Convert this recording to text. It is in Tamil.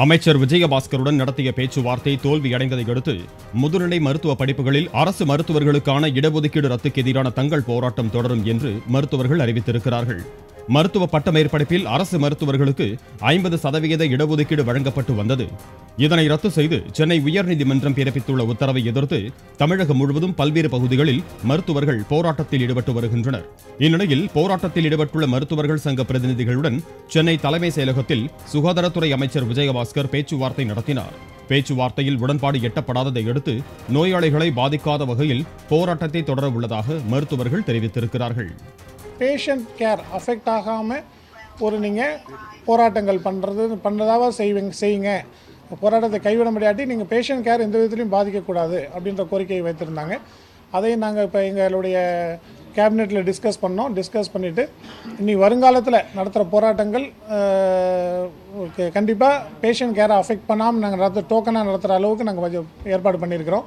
அமைச்சர் விஜயபாஸ்கருடன் நடத்திய பேச்சுவார்த்தை தோல்வியடைந்ததை அடுத்து முதுநிலை மருத்துவ படிப்புகளில் அரசு மருத்துவர்களுக்கான இடஒதுக்கீடு ரத்துக்கு எதிரான தங்கள் போராட்டம் தொடரும் என்று மருத்துவர்கள் அறிவித்திருக்கிறார்கள். மருத்துவ பட்ட மேற்படிப்பில் அரசு மருத்துவர்களுக்கு 50% இடஒதுக்கீடு வழங்கப்பட்டு வந்தது. இதனை ரத்து செய்து சென்னை உயர்நீதிமன்றம் பிறப்பித்துள்ள உத்தரவை எதிர்த்து தமிழகம் முழுவதும் பல்வேறு பகுதிகளில் மருத்துவர்கள் போராட்டத்தில் ஈடுபட்டு வருகின்றனர். இந்நிலையில் போராட்டத்தில் ஈடுபட்டுள்ள மருத்துவர்கள் சங்க பிரதிநிதிகளுடன் சென்னை தலைமை செயலகத்தில் சுகாதாரத்துறை அமைச்சர் விஜயபாஸ்கர் பேச்சுவார்த்தை நடத்தினார். பேச்சுவார்த்தையில் உடன்பாடு எட்டப்படாததை அடுத்து நோயாளிகளை பாதிக்காத வகையில் போராட்டத்தை தொடர உள்ளதாக மருத்துவர்கள் தெரிவித்திருக்கிறார்கள். பேஷண்ட் கேர் அஃபெக்ட் ஆகாமல் நீங்கள் போராட்டங்கள் பண்ணுறதாக செய்யுங்க. போராட்டத்தை கைவிட முடியாட்டி நீங்கள் பேஷண்ட் கேர் எந்த விதத்துலையும் பாதிக்கக்கூடாது அப்படின்ற கோரிக்கையை வைத்திருந்தாங்க. அதை நாங்கள் இப்போ எங்களுடைய கேபினெட்டில் டிஸ்கஸ் பண்ணிவிட்டு இனி வருங்காலத்தில் நடத்துகிற போராட்டங்கள் கண்டிப்பாக பேஷண்ட் கேரை அஃபெக்ட் பண்ணாமல் நாங்கள் டோக்கனாக நடத்துகிற அளவுக்கு நாங்கள் கொஞ்சம் ஏற்பாடு பண்ணியிருக்கிறோம்.